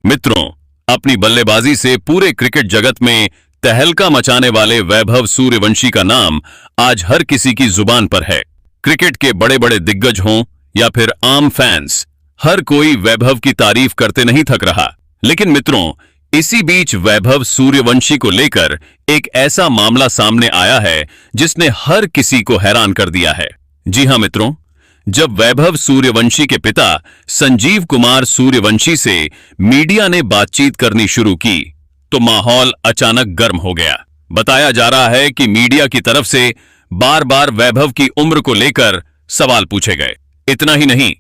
मित्रों, अपनी बल्लेबाजी से पूरे क्रिकेट जगत में तहलका मचाने वाले वैभव सूर्यवंशी का नाम आज हर किसी की जुबान पर है। क्रिकेट के बड़े बड़े दिग्गज हों या फिर आम फैंस, हर कोई वैभव की तारीफ करते नहीं थक रहा। लेकिन मित्रों, इसी बीच वैभव सूर्यवंशी को लेकर एक ऐसा मामला सामने आया है जिसने हर किसी को हैरान कर दिया है। जी हां मित्रों, जब वैभव सूर्यवंशी के पिता संजीव कुमार सूर्यवंशी से मीडिया ने बातचीत करनी शुरू की तो माहौल अचानक गर्म हो गया। बताया जा रहा है कि मीडिया की तरफ से बार बार वैभव की उम्र को लेकर सवाल पूछे गए। इतना ही नहीं,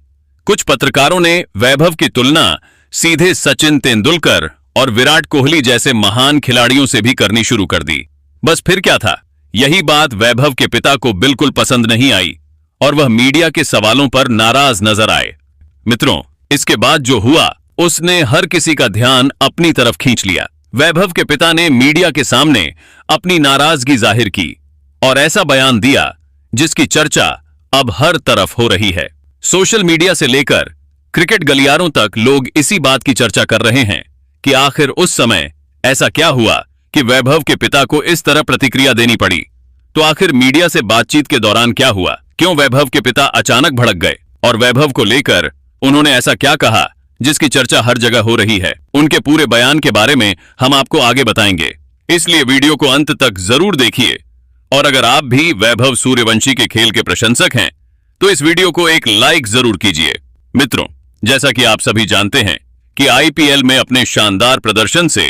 कुछ पत्रकारों ने वैभव की तुलना सीधे सचिन तेंदुलकर और विराट कोहली जैसे महान खिलाड़ियों से भी करनी शुरू कर दी। बस फिर क्या था, यही बात वैभव के पिता को बिल्कुल पसंद नहीं आई और वह मीडिया के सवालों पर नाराज नजर आए। मित्रों, इसके बाद जो हुआ उसने हर किसी का ध्यान अपनी तरफ खींच लिया। वैभव के पिता ने मीडिया के सामने अपनी नाराजगी जाहिर की और ऐसा बयान दिया जिसकी चर्चा अब हर तरफ हो रही है। सोशल मीडिया से लेकर क्रिकेट गलियारों तक लोग इसी बात की चर्चा कर रहे हैं कि आखिर उस समय ऐसा क्या हुआ कि वैभव के पिता को इस तरह प्रतिक्रिया देनी पड़ी। तो आखिर मीडिया से बातचीत के दौरान क्या हुआ, क्यों वैभव के पिता अचानक भड़क गए और वैभव को लेकर उन्होंने ऐसा क्या कहा जिसकी चर्चा हर जगह हो रही है। उनके पूरे बयान के बारे में हम आपको आगे बताएंगे, इसलिए वीडियो को अंत तक जरूर देखिए। और अगर आप भी वैभव सूर्यवंशी के खेल के प्रशंसक हैं तो इस वीडियो को एक लाइक जरूर कीजिए। मित्रों, जैसा कि आप सभी जानते हैं कि आईपीएल में अपने शानदार प्रदर्शन से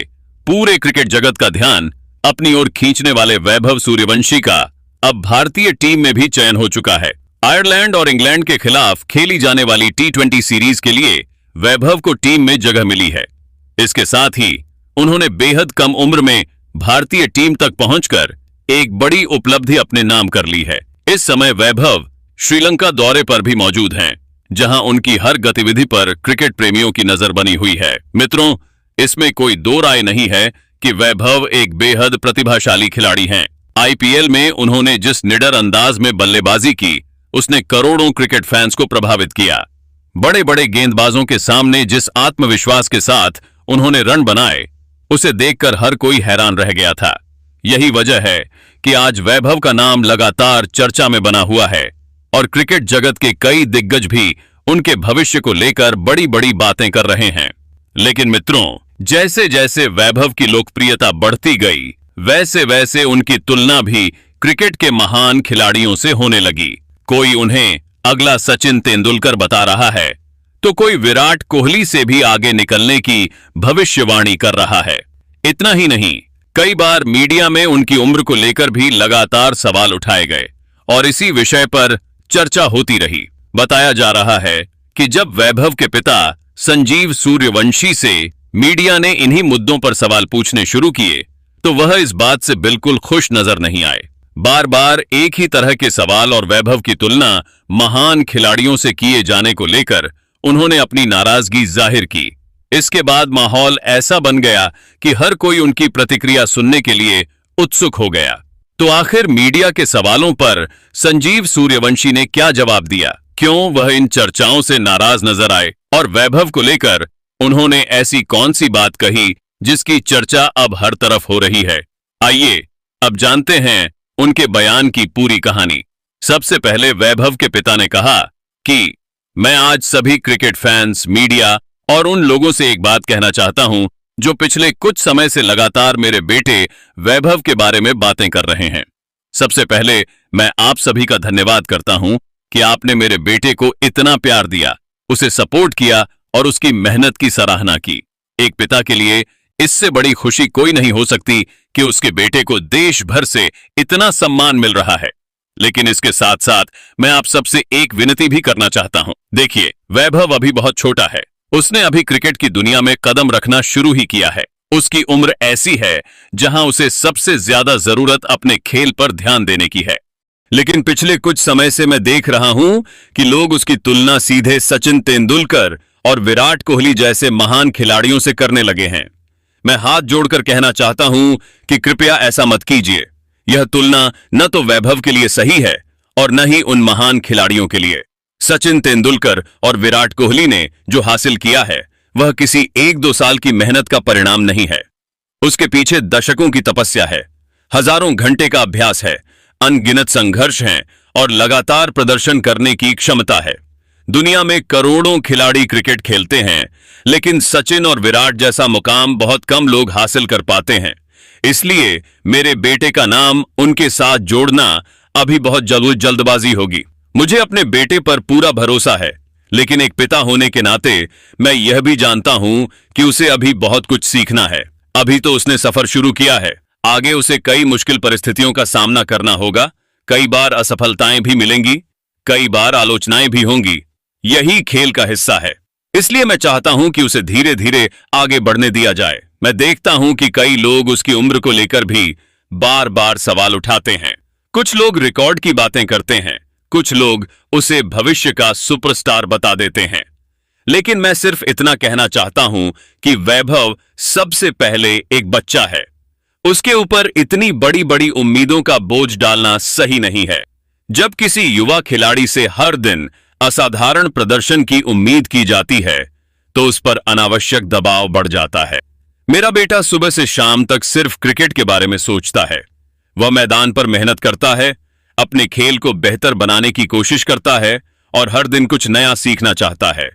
पूरे क्रिकेट जगत का ध्यान अपनी ओर खींचने वाले वैभव सूर्यवंशी का अब भारतीय टीम में भी चयन हो चुका है। आयरलैंड और इंग्लैंड के खिलाफ खेली जाने वाली T20 सीरीज के लिए वैभव को टीम में जगह मिली है। इसके साथ ही उन्होंने बेहद कम उम्र में भारतीय टीम तक पहुंचकर एक बड़ी उपलब्धि अपने नाम कर ली है। इस समय वैभव श्रीलंका दौरे पर भी मौजूद हैं, जहां उनकी हर गतिविधि पर क्रिकेट प्रेमियों की नजर बनी हुई है। मित्रों, इसमें कोई दो राय नहीं है कि वैभव एक बेहद प्रतिभाशाली खिलाड़ी हैं। आईपीएल में उन्होंने जिस निडर अंदाज में बल्लेबाजी की, उसने करोड़ों क्रिकेट फैंस को प्रभावित किया। बड़े बड़े गेंदबाजों के सामने जिस आत्मविश्वास के साथ उन्होंने रन बनाए, उसे देखकर हर कोई हैरान रह गया था। यही वजह है कि आज वैभव का नाम लगातार चर्चा में बना हुआ है और क्रिकेट जगत के कई दिग्गज भी उनके भविष्य को लेकर बड़ी बड़ी बातें कर रहे हैं। लेकिन मित्रों, जैसे जैसे वैभव की लोकप्रियता बढ़ती गई, वैसे वैसे उनकी तुलना भी क्रिकेट के महान खिलाड़ियों से होने लगी। कोई उन्हें अगला सचिन तेंदुलकर बता रहा है तो कोई विराट कोहली से भी आगे निकलने की भविष्यवाणी कर रहा है। इतना ही नहीं, कई बार मीडिया में उनकी उम्र को लेकर भी लगातार सवाल उठाए गए और इसी विषय पर चर्चा होती रही। बताया जा रहा है कि जब वैभव के पिता संजीव सूर्यवंशी से मीडिया ने इन्हीं मुद्दों पर सवाल पूछने शुरू किए तो वह इस बात से बिल्कुल खुश नजर नहीं आए। बार बार एक ही तरह के सवाल और वैभव की तुलना महान खिलाड़ियों से किए जाने को लेकर उन्होंने अपनी नाराजगी जाहिर की। इसके बाद माहौल ऐसा बन गया कि हर कोई उनकी प्रतिक्रिया सुनने के लिए उत्सुक हो गया। तो आखिर मीडिया के सवालों पर संजीव सूर्यवंशी ने क्या जवाब दिया, क्यों वह इन चर्चाओं से नाराज नजर आए और वैभव को लेकर उन्होंने ऐसी कौन सी बात कही जिसकी चर्चा अब हर तरफ हो रही है। आइए अब जानते हैं उनके बयान की पूरी कहानी। सबसे पहले वैभव के पिता ने कहा कि मैं आज सभी क्रिकेट फैंस, मीडिया और उन लोगों से एक बात कहना चाहता हूं जो पिछले कुछ समय से लगातार मेरे बेटे वैभव के बारे में बातें कर रहे हैं। सबसे पहले मैं आप सभी का धन्यवाद करता हूं कि आपने मेरे बेटे को इतना प्यार दिया, उसे सपोर्ट किया और उसकी मेहनत की सराहना की। एक पिता के लिए इससे बड़ी खुशी कोई नहीं हो सकती कि उसके बेटे को देश भर से इतना सम्मान मिल रहा है। लेकिन इसके साथ साथ मैं आप सबसे एक विनती भी करना चाहता हूं। देखिए, वैभव अभी बहुत छोटा है, उसने अभी क्रिकेट की दुनिया में कदम रखना शुरू ही किया है। उसकी उम्र ऐसी है जहां उसे सबसे ज्यादा जरूरत अपने खेल पर ध्यान देने की है। लेकिन पिछले कुछ समय से मैं देख रहा हूं कि लोग उसकी तुलना सीधे सचिन तेंदुलकर और विराट कोहली जैसे महान खिलाड़ियों से करने लगे हैं। मैं हाथ जोड़कर कहना चाहता हूं कि कृपया ऐसा मत कीजिए। यह तुलना न तो वैभव के लिए सही है और न ही उन महान खिलाड़ियों के लिए। सचिन तेंदुलकर और विराट कोहली ने जो हासिल किया है वह किसी एक दो साल की मेहनत का परिणाम नहीं है। उसके पीछे दशकों की तपस्या है, हजारों घंटे का अभ्यास है, अनगिनत संघर्ष हैं और लगातार प्रदर्शन करने की क्षमता है। दुनिया में करोड़ों खिलाड़ी क्रिकेट खेलते हैं, लेकिन सचिन और विराट जैसा मुकाम बहुत कम लोग हासिल कर पाते हैं। इसलिए मेरे बेटे का नाम उनके साथ जोड़ना अभी बहुत जल्दबाजी होगी। मुझे अपने बेटे पर पूरा भरोसा है, लेकिन एक पिता होने के नाते मैं यह भी जानता हूं कि उसे अभी बहुत कुछ सीखना है। अभी तो उसने सफर शुरू किया है, आगे उसे कई मुश्किल परिस्थितियों का सामना करना होगा। कई बार असफलताएं भी मिलेंगी, कई बार आलोचनाएं भी होंगी। यही खेल का हिस्सा है। इसलिए मैं चाहता हूं कि उसे धीरे धीरे आगे बढ़ने दिया जाए। मैं देखता हूं कि कई लोग उसकी उम्र को लेकर भी बार बार सवाल उठाते हैं। कुछ लोग रिकॉर्ड की बातें करते हैं, कुछ लोग उसे भविष्य का सुपरस्टार बता देते हैं। लेकिन मैं सिर्फ इतना कहना चाहता हूं कि वैभव सबसे पहले एक बच्चा है। उसके ऊपर इतनी बड़ी बड़ी उम्मीदों का बोझ डालना सही नहीं है। जब किसी युवा खिलाड़ी से हर दिन असाधारण प्रदर्शन की उम्मीद की जाती है, तो उस पर अनावश्यक दबाव बढ़ जाता है। मेरा बेटा सुबह से शाम तक सिर्फ क्रिकेट के बारे में सोचता है। वह मैदान पर मेहनत करता है, अपने खेल को बेहतर बनाने की कोशिश करता है और हर दिन कुछ नया सीखना चाहता है।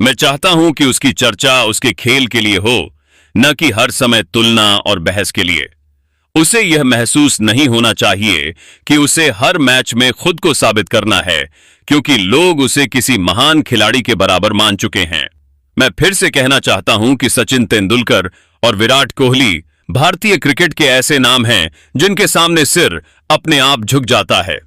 मैं चाहता हूं कि उसकी चर्चा उसके खेल के लिए हो, न कि हर समय तुलना और बहस के लिए। उसे यह महसूस नहीं होना चाहिए कि उसे हर मैच में खुद को साबित करना है, क्योंकि लोग उसे किसी महान खिलाड़ी के बराबर मान चुके हैं। मैं फिर से कहना चाहता हूं कि सचिन तेंदुलकर और विराट कोहली भारतीय क्रिकेट के ऐसे नाम हैं जिनके सामने सिर अपने आप झुक जाता है।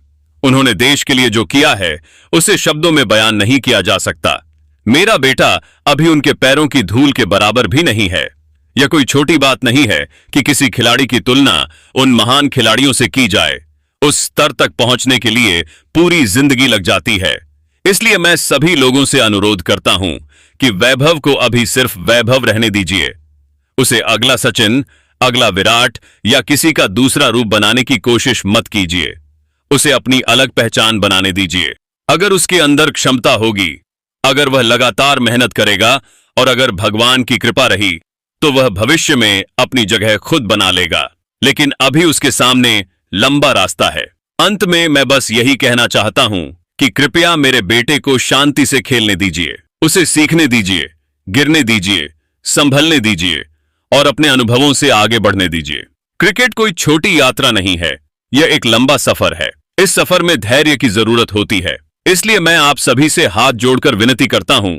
उन्होंने देश के लिए जो किया है, उसे शब्दों में बयान नहीं किया जा सकता। मेरा बेटा अभी उनके पैरों की धूल के बराबर भी नहीं है। यह कोई छोटी बात नहीं है कि किसी खिलाड़ी की तुलना उन महान खिलाड़ियों से की जाए। उस स्तर तक पहुंचने के लिए पूरी जिंदगी लग जाती है। इसलिए मैं सभी लोगों से अनुरोध करता हूं कि वैभव को अभी सिर्फ वैभव रहने दीजिए। उसे अगला सचिन, अगला विराट या किसी का दूसरा रूप बनाने की कोशिश मत कीजिए। उसे अपनी अलग पहचान बनाने दीजिए। अगर उसके अंदर क्षमता होगी, अगर वह लगातार मेहनत करेगा और अगर भगवान की कृपा रही, तो वह भविष्य में अपनी जगह खुद बना लेगा। लेकिन अभी उसके सामने लंबा रास्ता है। अंत में मैं बस यही कहना चाहता हूं कि कृपया मेरे बेटे को शांति से खेलने दीजिए। उसे सीखने दीजिए, गिरने दीजिए, संभलने दीजिए और अपने अनुभवों से आगे बढ़ने दीजिए। क्रिकेट कोई छोटी यात्रा नहीं है, यह एक लंबा सफर है। इस सफर में धैर्य की जरूरत होती है। इसलिए मैं आप सभी से हाथ जोड़कर विनती करता हूं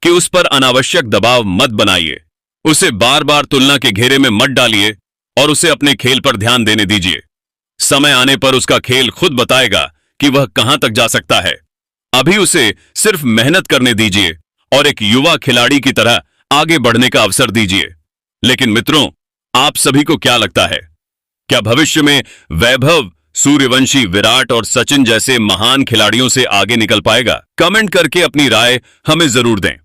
कि उस पर अनावश्यक दबाव मत बनाइए, उसे बार बार तुलना के घेरे में मत डालिए और उसे अपने खेल पर ध्यान देने दीजिए। समय आने पर उसका खेल खुद बताएगा कि वह कहां तक जा सकता है। अभी उसे सिर्फ मेहनत करने दीजिए और एक युवा खिलाड़ी की तरह आगे बढ़ने का अवसर दीजिए। लेकिन मित्रों, आप सभी को क्या लगता है? क्या भविष्य में वैभव सूर्यवंशी, विराट और सचिन जैसे महान खिलाड़ियों से आगे निकल पाएगा? कमेंट करके अपनी राय हमें जरूर दें।